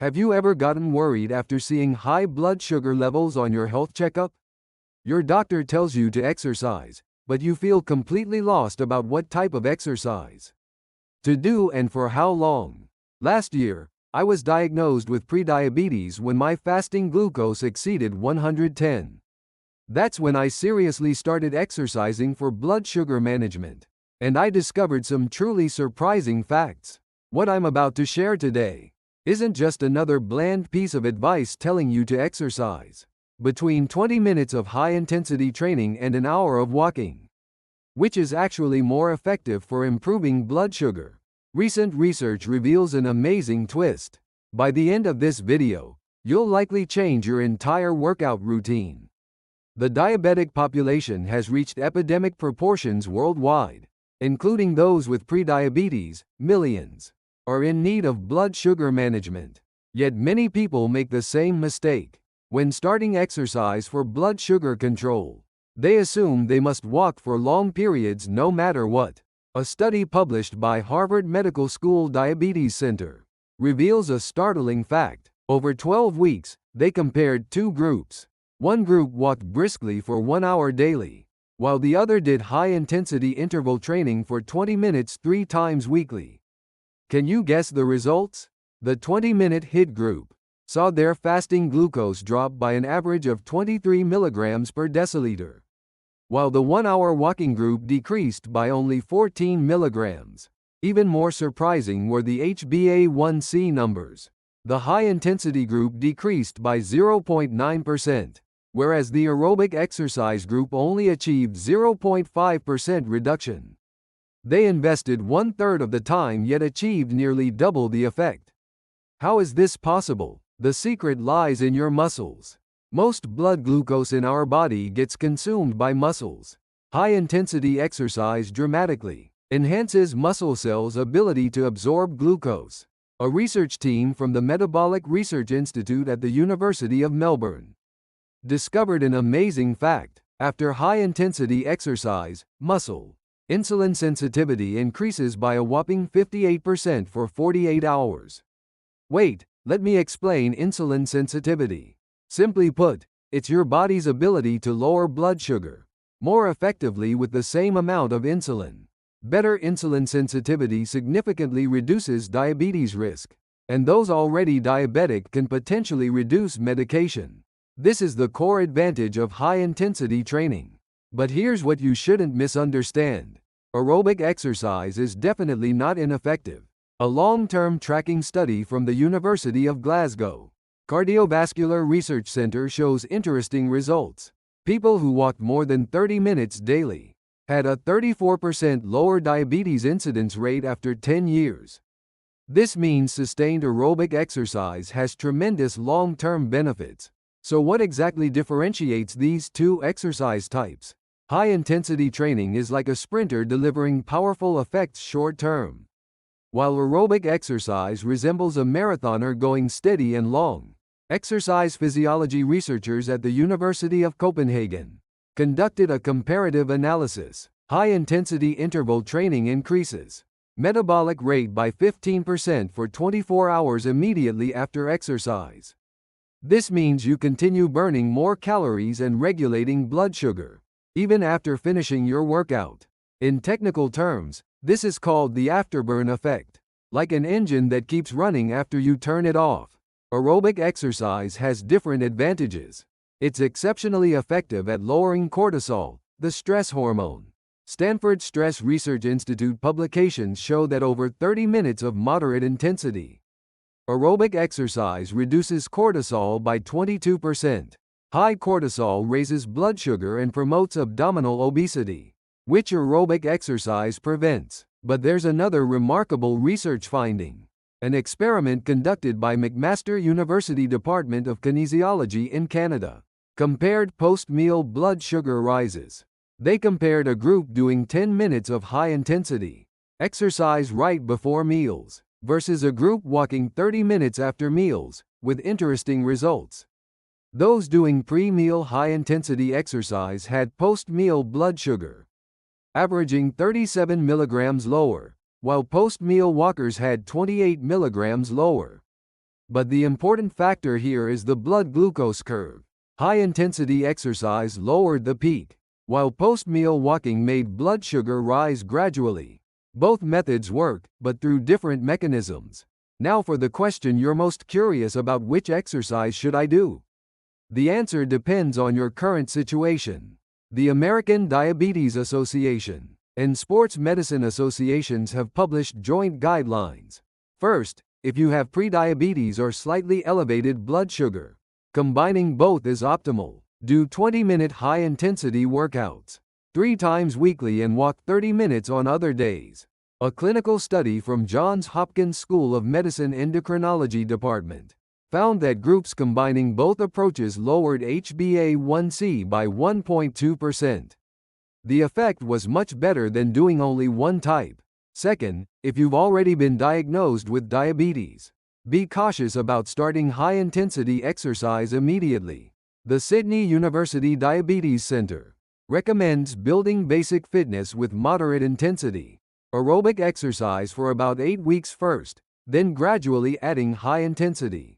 Have you ever gotten worried after seeing high blood sugar levels on your health checkup? Your doctor tells you to exercise, but you feel completely lost about what type of exercise to do and for how long. Last year, I was diagnosed with prediabetes when my fasting glucose exceeded 110. That's when I seriously started exercising for blood sugar management. And I discovered some truly surprising facts. What I'm about to share today isn't just another bland piece of advice telling you to exercise between 20 minutes of high-intensity training and an hour of walking. Which is actually more effective for improving blood sugar? Recent research reveals an amazing twist. By the end of this video, you'll likely change your entire workout routine. The diabetic population has reached epidemic proportions worldwide, including those with prediabetes. Millions are in need of blood sugar management. Yet many people make the same mistake. When starting exercise for blood sugar control, they assume they must walk for long periods no matter what. A study published by Harvard Medical School Diabetes Center reveals a startling fact. Over 12 weeks, they compared two groups. One group walked briskly for 1 hour daily, while the other did high-intensity interval training for 20 minutes 3 times weekly. Can you guess the results? The 20-minute HIIT group saw their fasting glucose drop by an average of 23 milligrams per deciliter, while the 1-hour walking group decreased by only 14 milligrams. Even more surprising were the HbA1c numbers. The high-intensity group decreased by 0.9%, whereas the aerobic exercise group only achieved 0.5% reduction. They invested 1/3 of the time yet achieved nearly double the effect. How is this possible? The secret lies in your muscles. Most blood glucose in our body gets consumed by muscles. High-intensity exercise dramatically enhances muscle cells' ability to absorb glucose. A research team from the Metabolic Research Institute at the University of Melbourne discovered an amazing fact. After high-intensity exercise, muscle insulin sensitivity increases by a whopping 58% for 48 hours. Wait, let me explain insulin sensitivity. Simply put, it's your body's ability to lower blood sugar more effectively with the same amount of insulin. Better insulin sensitivity significantly reduces diabetes risk, and those already diabetic can potentially reduce medication. This is the core advantage of high-intensity training. But here's what you shouldn't misunderstand. Aerobic exercise is definitely not ineffective. A long-term tracking study from the University of Glasgow Cardiovascular Research Center shows interesting results. People who walked more than 30 minutes daily had a 34% lower diabetes incidence rate after 10 years. This means sustained aerobic exercise has tremendous long-term benefits. So what exactly differentiates these two exercise types? High-intensity training is like a sprinter delivering powerful effects short-term, while aerobic exercise resembles a marathoner going steady and long. Exercise physiology researchers at the University of Copenhagen conducted a comparative analysis. High-intensity interval training increases metabolic rate by 15% for 24 hours immediately after exercise. This means you continue burning more calories and regulating blood sugar even after finishing your workout. In technical terms, this is called the afterburn effect. Like an engine that keeps running after you turn it off, aerobic exercise has different advantages. It's exceptionally effective at lowering cortisol, the stress hormone. Stanford Stress Research Institute publications show that over 30 minutes of moderate intensity aerobic exercise reduces cortisol by 22%. High cortisol raises blood sugar and promotes abdominal obesity, which aerobic exercise prevents. But there's another remarkable research finding. An experiment conducted by McMaster University Department of Kinesiology in Canada compared post-meal blood sugar rises. They compared a group doing 10 minutes of high-intensity exercise right before meals versus a group walking 30 minutes after meals, with interesting results. Those doing pre-meal high-intensity exercise had post-meal blood sugar averaging 37 milligrams lower, while post-meal walkers had 28 milligrams lower. But the important factor here is the blood glucose curve. High-intensity exercise lowered the peak, while post-meal walking made blood sugar rise gradually. Both methods work, but through different mechanisms. Now for the question you're most curious about: which exercise should I do? The answer depends on your current situation. The American Diabetes Association and Sports Medicine Associations have published joint guidelines. First, if you have prediabetes or slightly elevated blood sugar, combining both is optimal. Do 20-minute high-intensity workouts 3 times weekly and walk 30 minutes on other days. A clinical study from Johns Hopkins School of Medicine Endocrinology Department found that groups combining both approaches lowered HbA1c by 1.2%. The effect was much better than doing only one type. Second, if you've already been diagnosed with diabetes, be cautious about starting high-intensity exercise immediately. The Sydney University Diabetes Center recommends building basic fitness with moderate intensity aerobic exercise for about 8 weeks first, then gradually adding high intensity.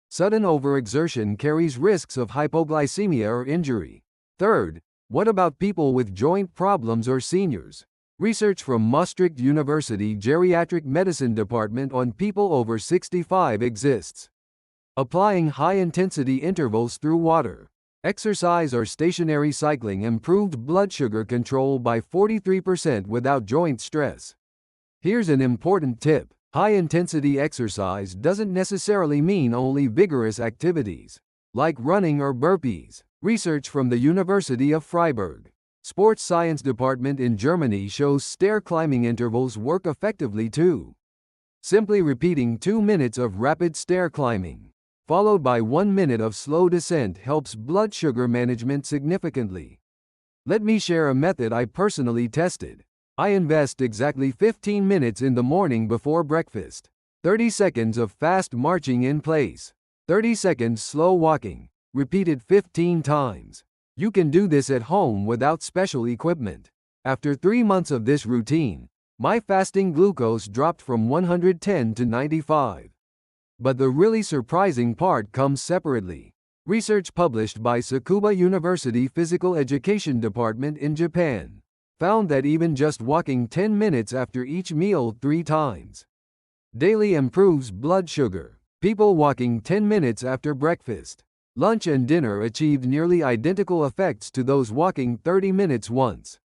Sudden overexertion carries risks of hypoglycemia or injury. Third, what about people with joint problems or seniors? Research from Maastricht University Geriatric Medicine Department on people over 65 exists. Applying high-intensity intervals through water, exercise or stationary cycling improved blood sugar control by 43% without joint stress. Here's an important tip. High-intensity exercise doesn't necessarily mean only vigorous activities, like running or burpees. Research from the University of Freiburg Sports Science Department in Germany shows stair climbing intervals work effectively too. Simply repeating 2 minutes of rapid stair climbing, followed by 1 minute of slow descent, helps blood sugar management significantly. Let me share a method I personally tested. I invest exactly 15 minutes in the morning before breakfast. 30 seconds of fast marching in place. 30 seconds slow walking, repeated 15 times. You can do this at home without special equipment. After 3 months of this routine, my fasting glucose dropped from 110 to 95. But the really surprising part comes separately. Research published by Tsukuba University Physical Education Department in Japan found that even just walking 10 minutes after each meal 3 times daily improves blood sugar. People walking 10 minutes after breakfast, lunch and dinner achieved nearly identical effects to those walking 30 minutes once.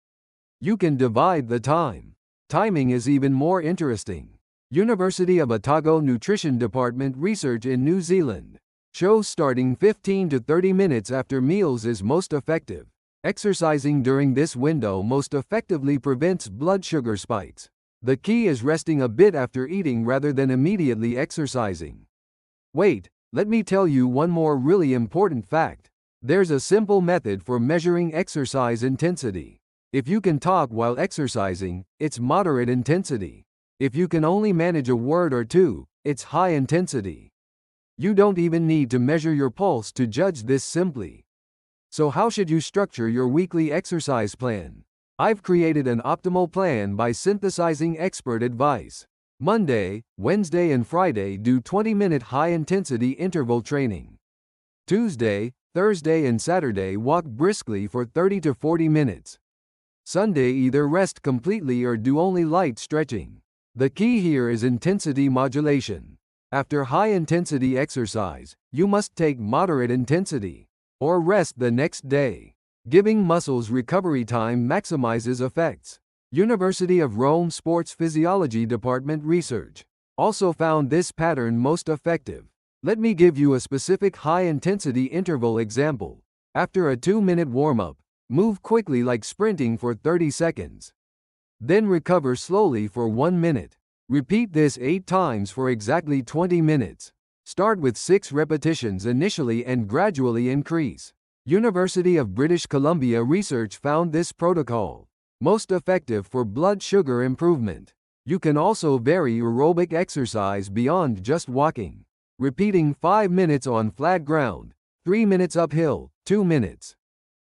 You can divide the time. Timing is even more interesting. University of Otago Nutrition Department research in New Zealand shows starting 15 to 30 minutes after meals is most effective. Exercising during this window most effectively prevents blood sugar spikes. The key is resting a bit after eating rather than immediately exercising. Wait, let me tell you one more really important fact. There's a simple method for measuring exercise intensity. If you can talk while exercising, it's moderate intensity. If you can only manage a word or two, it's high intensity. You don't even need to measure your pulse to judge this simply. So how should you structure your weekly exercise plan? I've created an optimal plan by synthesizing expert advice. Monday, Wednesday and Friday do 20-minute high-intensity interval training. Tuesday, Thursday and Saturday walk briskly for 30 to 40 minutes. Sunday either rest completely or do only light stretching. The key here is intensity modulation. After high-intensity exercise, you must take moderate intensity, or rest the next day. Giving muscles recovery time maximizes effects. University of Rome Sports Physiology Department research also found this pattern most effective. Let me give you a specific high-intensity interval example. After a 2-minute warm-up, move quickly like sprinting for 30 seconds. Then recover slowly for 1 minute. Repeat this 8 times for exactly 20 minutes. Start with 6 repetitions initially and gradually increase. University of British Columbia research found this protocol most effective for blood sugar improvement. You can also vary aerobic exercise beyond just walking, repeating 5 minutes on flat ground, 3 minutes uphill, 2 minutes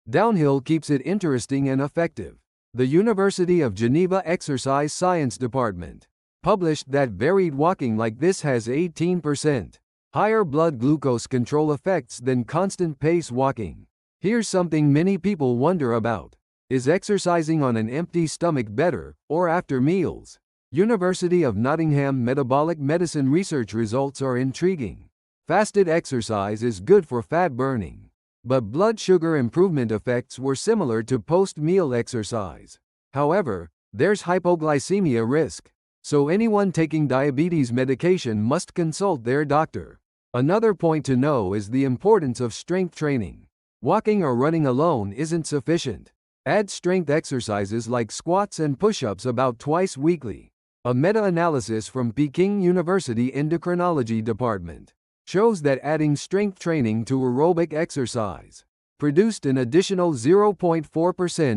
downhill keeps it interesting and effective. The University of Geneva Exercise Science Department published that varied walking like this has 18% higher blood glucose control effects than constant pace walking. Here's something many people wonder about. Is exercising on an empty stomach better, or after meals? University of Nottingham metabolic medicine research results are intriguing. Fasted exercise is good for fat burning, but blood sugar improvement effects were similar to post-meal exercise. However, there's hypoglycemia risk, so anyone taking diabetes medication must consult their doctor. Another point to know is the importance of strength training. Walking or running alone isn't sufficient. Add strength exercises like squats and push-ups about twice weekly. A meta-analysis from Peking University Endocrinology Department shows that adding strength training to aerobic exercise produced an additional 0.4%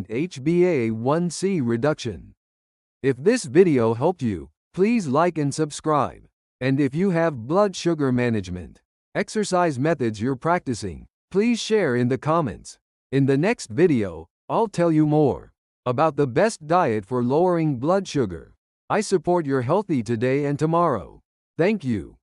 HbA1c reduction. If this video helped you, please like and subscribe. And if you have blood sugar management exercise methods you're practicing, please share in the comments. In the next video, I'll tell you more about the best diet for lowering blood sugar. I support your healthy today and tomorrow. Thank you.